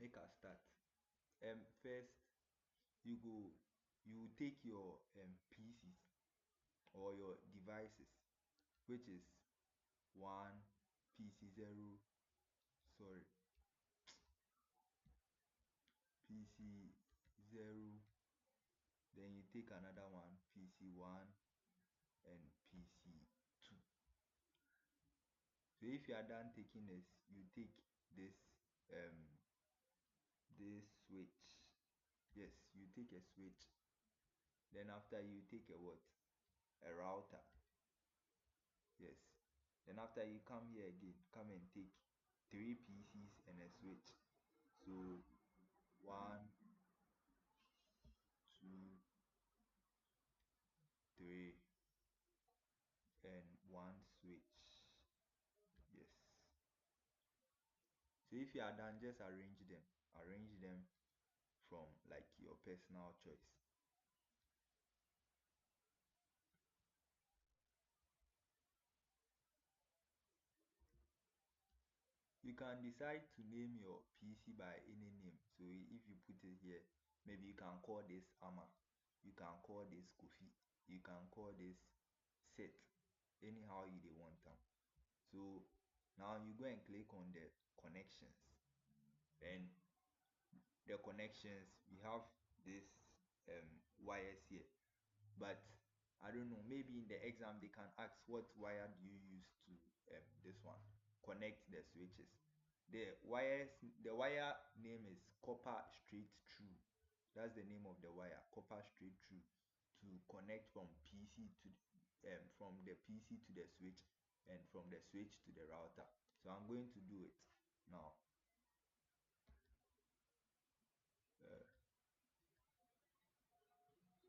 Make I start. First you take your PCs or your devices, which is one PC zero, sorry, PC zero. Then you take another one, PC one and PC two. So if you are done taking this, you take um this switch. Yes, you take a switch. Then after you take a what? A router. Yes. Then after you come here again, come and take three PCs and a switch. So one, two, three, and one switch. Yes. So if you are done, just arrange them. Arrange them from like your personal choice. You can decide to name your PC by any name. So if you put it here, maybe you can call this Ama, you can call this Kofi, you can call this Set, anyhow you want them. So now you go and click on the connections. And the connections, we have this wires here. But I don't know, maybe in the exam they can ask what wire do you use to this one connect the switches. The wire name is copper straight through. That's the name of the wire, copper straight through, to connect from from the PC to the switch and from the switch to the router. So I'm going to do it now. uh,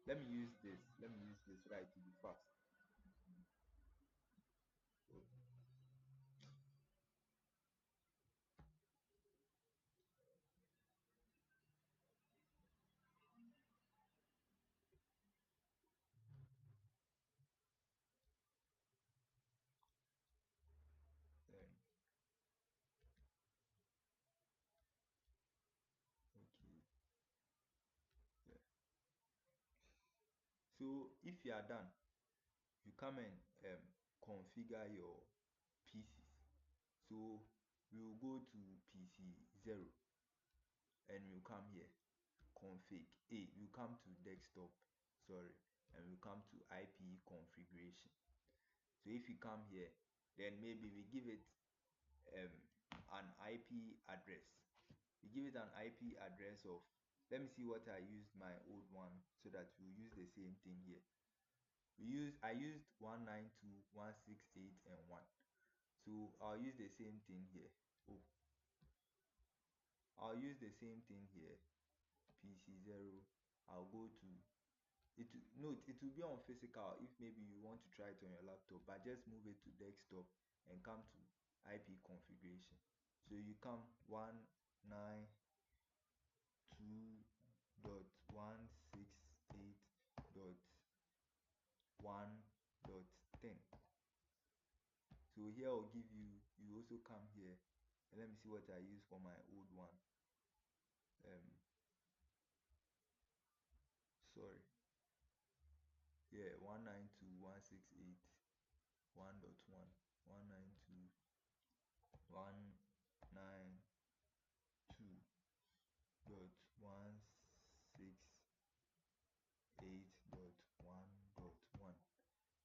let me use this so that it will be fast. um, okay. Yeah. So if you are done, you come and configure your pieces. So we will go to PC 0 and we'll come here, config A, we'll come to desktop, sorry, and we'll come to IP configuration. So if you come here, then maybe we give it an IP address. We give it an IP address of, let me see what I used my old one so that we'll use the same thing here. I used 192.168 and 1. So I'll use the same thing here. Oh, I'll use the same thing here. PC0. I'll go to it. Note it will be on physical if maybe you want to try it on your laptop, but just move it to desktop and come to IP configuration. So you come 192.168.1.10. So here I'll give you also come here and let me see what I use for my old one. Sorry, yeah, 192.168.1.1, 192.168.1.1.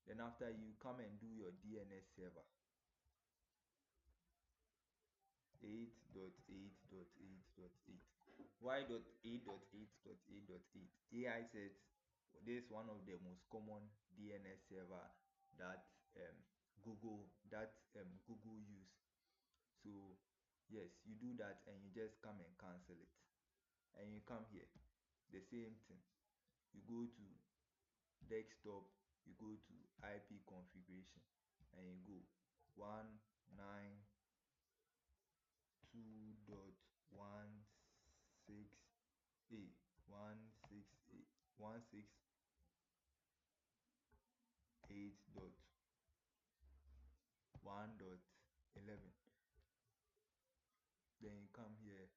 Then after you come and do your DNS server, 8.8.8.8. Why .8.8.8.8? AI says this is one of the most common DNS server that Google use. So yes, you do that and you just come and cancel it. And you come here, the same thing. You go to desktop, you go to IP configuration, and you go 192.168.168.1.11. Then you come here,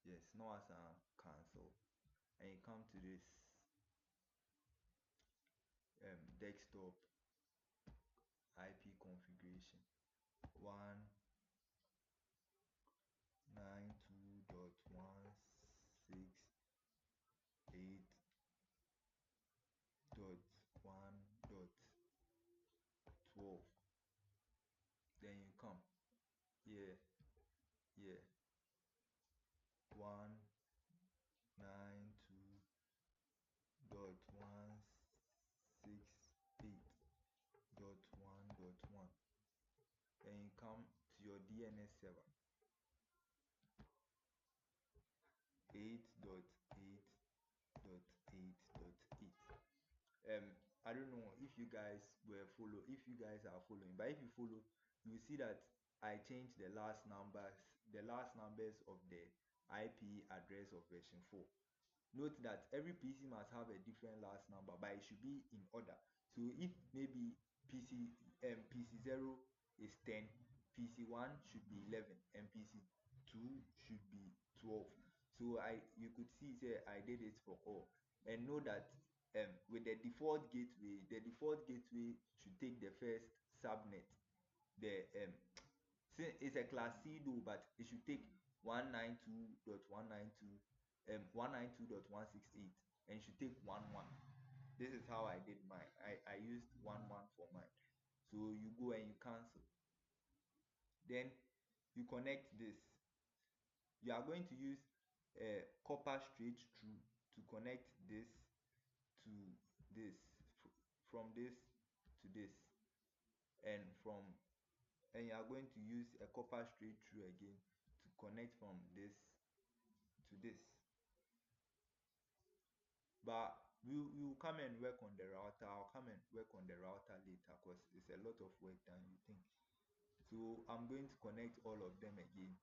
yes, no as cancel, and you come to this desktop IP configuration 192.168.1.12. Then you come here, here 192.168.1.1. Then you come to your DNS server 8.8.8.8. I don't know if you guys are following, but if you follow, you will see that I changed the last numbers of the IP address of version 4. Note that every PC must have a different last number, but it should be in order. So if maybe PC 0 is 10, PC 1 should be 11, and PC 2 should be 12. So you could see say I did it for all. And know that with the default gateway should take the first subnet. The since it's a class C though, but it should take 192.168, and it should take 11. This is how I did mine. I used 11 for mine. So you go and you cancel. Then you connect this. You are going to use a copper straight through to connect this to this, from this to this, and you are going to use a copper straight through again to connect from this to this. But we will come and work on the router. I'll come and work on the router later because it's a lot of work than you think. So I'm going to connect all of them again.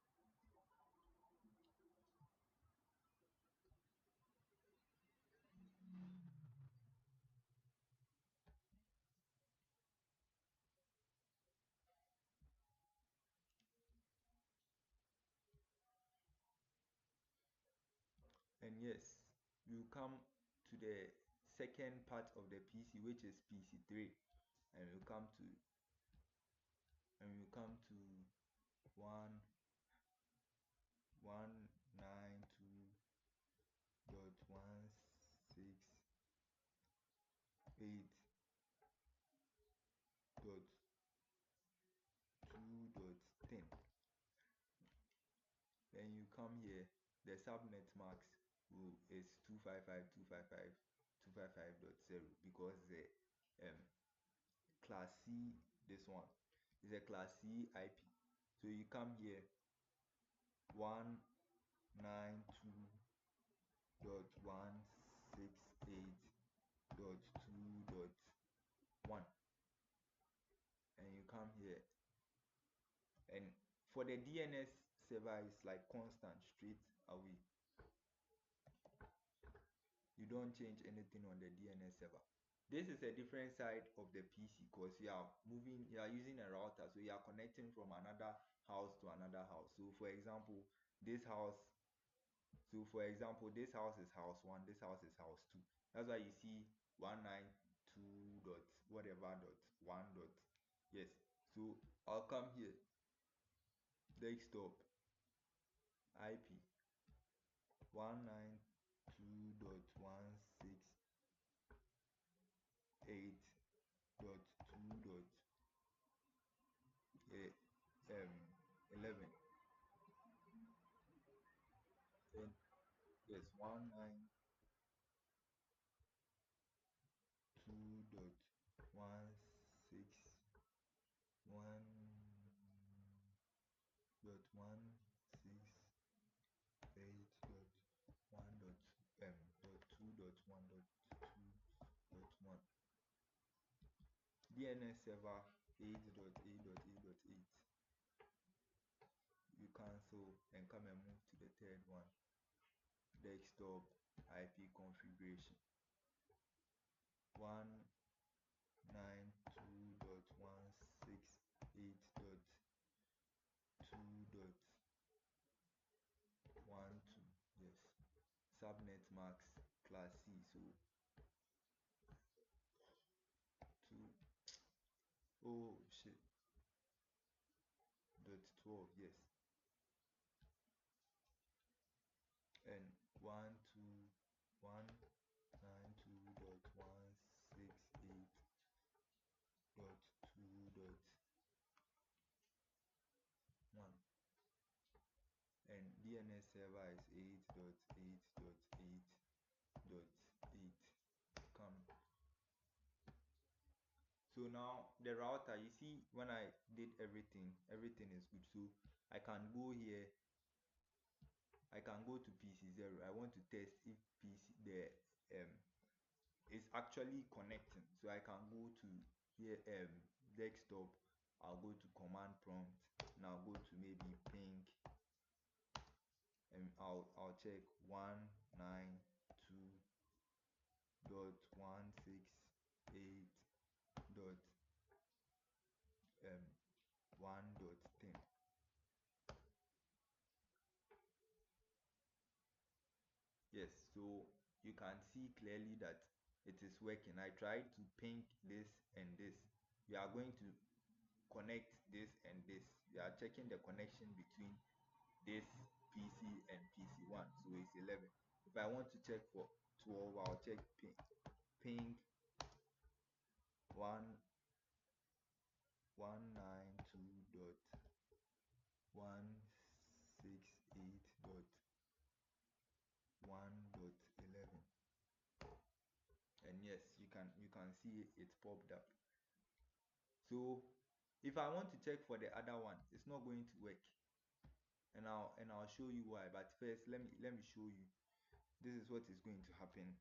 And yes, we'll come to the second part of the PC, which is PC3, and we'll come to 192.168.2.10. Then you come here, the subnet max is 255.255.255.0 because the class C, this one is a class C IP. So you come here 192.168.2.1, and you come here, and for the DNS server it's like constant, straight away. You don't change anything on the DNS server. This is a different side of the PC because you are using a router, so you are connecting from another house to another house. So for example, this house is house 1, this house is house 2. That's why you see 192 dot whatever dot 1 dot. Yes. So I'll come here, desktop IP 192.168.2.11. And yes, 192.168.1.2.1.1. DNS server 8.8.8.8. You cancel and come and move to the third one, desktop IP configuration 192.168.2.12. subnet mask class C. So oh shit, .12, yes, and 192.168.2.1, and DNS server is 8.8.8.8. Come. So now the router, you see, when I did everything is good. So I can go here, I can go to PC0. I want to test if it's actually connecting. So I can go to here, desktop. I'll go to command prompt. Now go to maybe ping, and I'll check 192.168.1.10. Yes, so you can see clearly that it is working. I tried to ping this and this. We are going to connect this and this. We are checking the connection between this PC and PC1. So it's 11. If I want to check for 12, I'll check ping 192.168.1.11. And yes, you can see it popped up. So if I want to check for the other one, it's not going to work, and I'll show you why. But first, let me show you. This is what is going to happen.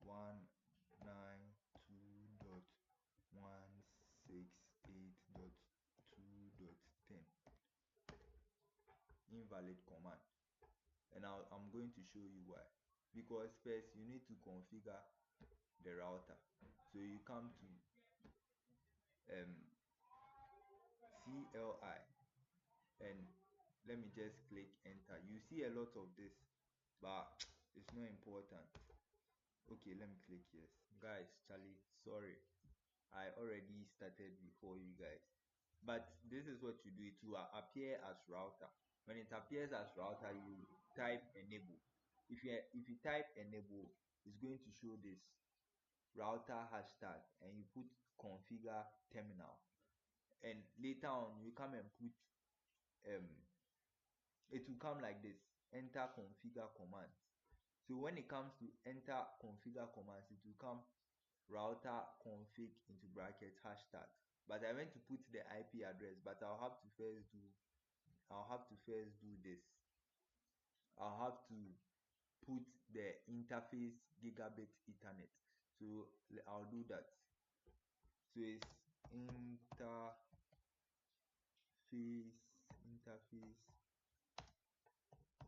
192.168.2.10, invalid command, and I'm going to show you why. Because first you need to configure the router. So you come to CLI, and let me just click enter. You see a lot of this, but it's not important. Okay, let me click yes. Guys, Charlie, sorry, I already started before you guys, but this is what you do. It will appear as router. When it appears as router, you type enable. If you type enable, it's going to show this router hashtag, and you put configure terminal, and later on you come and put it will come like this: enter configure commands. So when it comes to enter configure commands, it will come router config into brackets hashtag. But I went to put the IP address, but I'll have to first do this. I'll have to put the interface gigabit ethernet. So I'll do that. So it's interface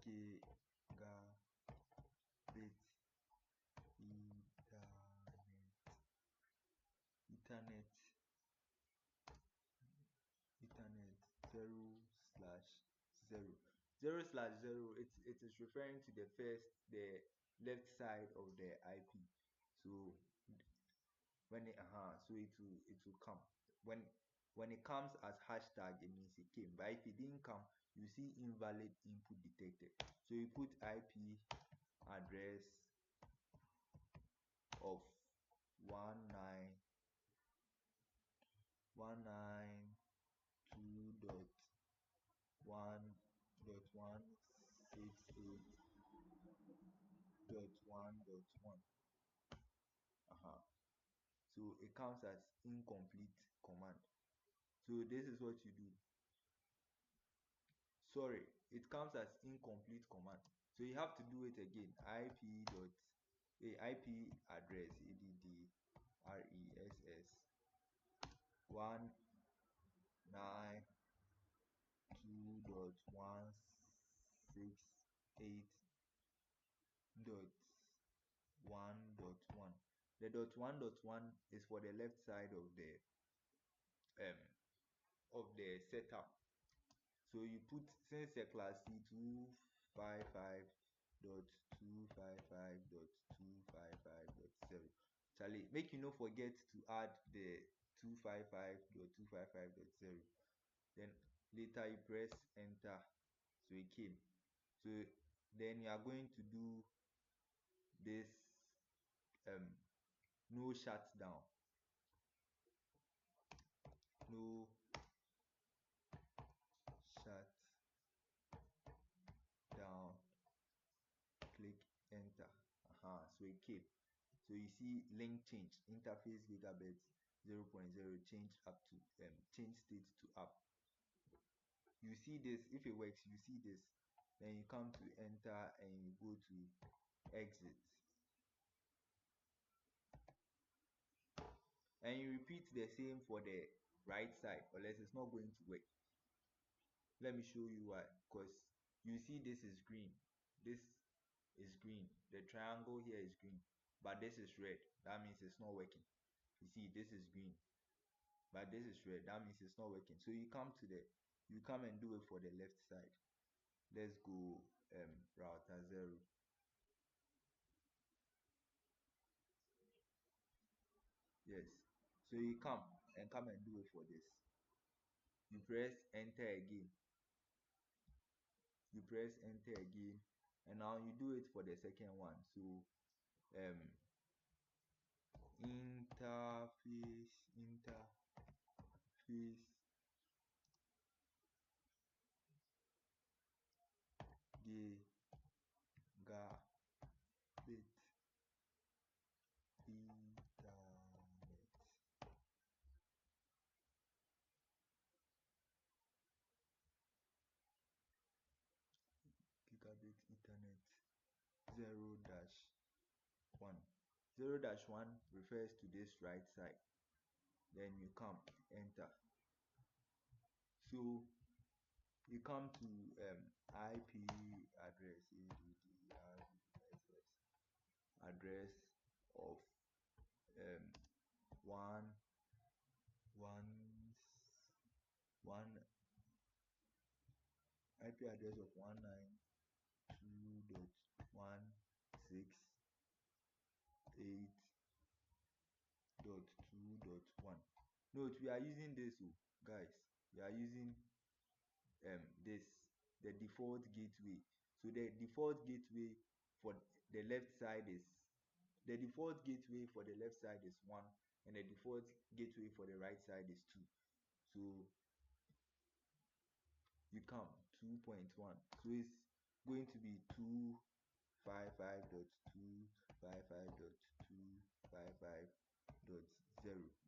gigabit ethernet 0/0. 0/0, it is referring to the left side of the IP. So when it will come. When it comes as hashtag, it means it came. But if it didn't come, you see invalid input detected. So you put IP address of 192.1.168.1.1. So it comes as incomplete command. So this is what you do. Sorry, it comes as incomplete command. So you have to do it again. IP address address 192.168.1.1. The .1.1 is for the left side of the setup. So you put, since a class C 255 dot 255.255.0. Charlie, make you no forget to add the 255.255.0. Then later you press enter, so it came. So then you are going to do this no shutdown, no shut down, click enter. So it came. So you see link change, interface gigabit 0.0 change up to change state to up. You see this, if it works, you see this, then you come to enter and you go to exit, and you repeat the same for the right side, or else it's not going to work. Let me show you why. Because you see this is green, this is green, the triangle here is green, but this is red. That means it's not working. You see this is green, but this is red. That means it's not working. So you come and do it for the left side. Let's go router 0. Yes. So you come and do it for this. You press enter again. You press enter again, and now you do it for the second one. So um interface gigabit ethernet. Gigabit ethernet 0-1. 0-1 refers to this right side. Then you come enter. So you come to IP address, address of one one one IP address of 192.168.2.1. Note, we are using this, guys. We are using this, the default gateway. So the default gateway for the left side is 1, and the default gateway for the right side is 2. So you come 2.1. So it's going to be 255.255.255.0.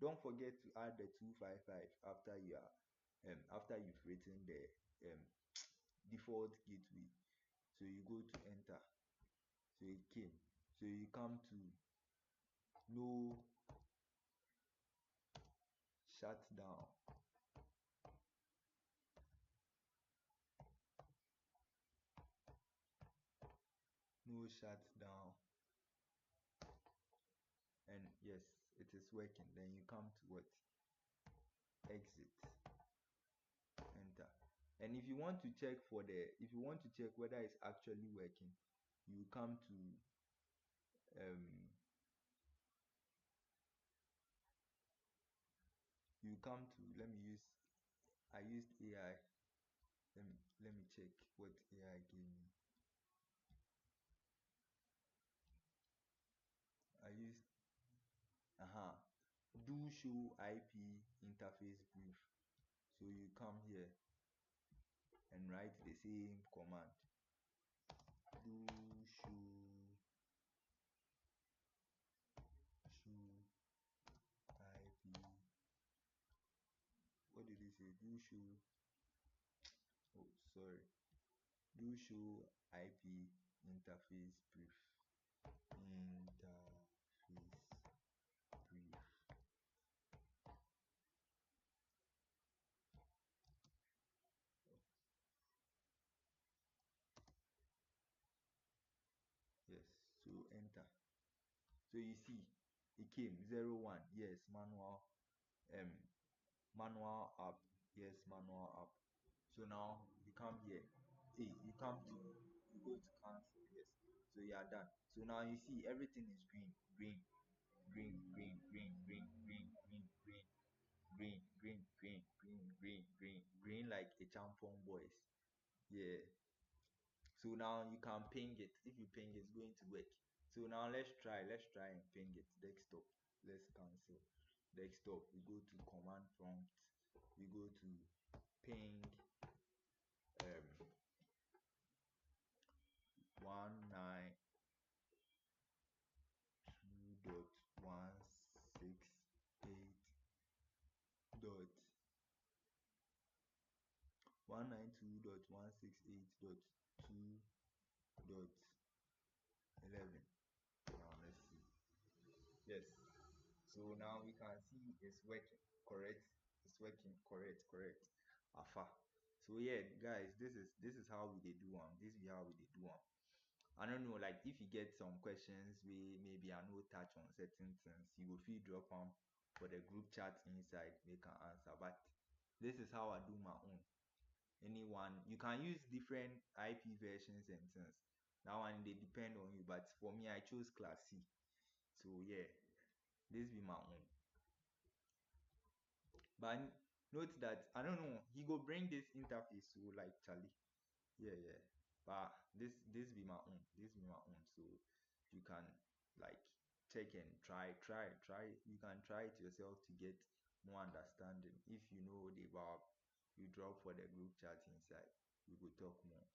Don't forget to add the 255 after after you've written the default gateway. So you go to enter. So it came. So you come to no shutdown, no shutdown, and yes, it is working. Then you come to what? Exit, enter. And if you want to check whether it's actually working, you come to let me use, I used AI. Let me check what AI gave me. I used do show IP interface brief. So you come here and write the same command, do show IP. What did he say? Do show, oh sorry, do show IP interface brief. Interface brief. Yes, so enter. So you see it came 0-1. Yes, manual app. Yes, manual app. So now you come here. Hey, you go to cancel. Yes. So you are done. So now you see everything is green, green, green, green, green, green, green, green, green, green, green, green, green, green, green, green, like a champion voice. Yeah. So now you can ping it. If you ping, it's going to work. So now let's try. Let's try and ping it. Desktop. Let's cancel. Desktop. We go to command prompt. We go to ping 192.168.192.168.2.11. Now let's see. Yes. So now we can see it's working. Correct. It's working. Correct. Correct. Alpha. So yeah, guys, this is how we dey do one. This is how we dey do one. I don't know, like if you get some questions we maybe I no touch on certain things, you go feel drop them for the group chat inside, they can answer. But this is how I do my own. Anyone, you can use different IP versions and things. That one they depend on you. But for me, I chose class C. So yeah, this be my own. But note that I don't know, he go bring this interface so like Charlie. Yeah. But this be my own. This be my own. So you can like check and try. You can try it yourself to get more understanding. If you know the verb, you drop for the group chat inside. We will talk more.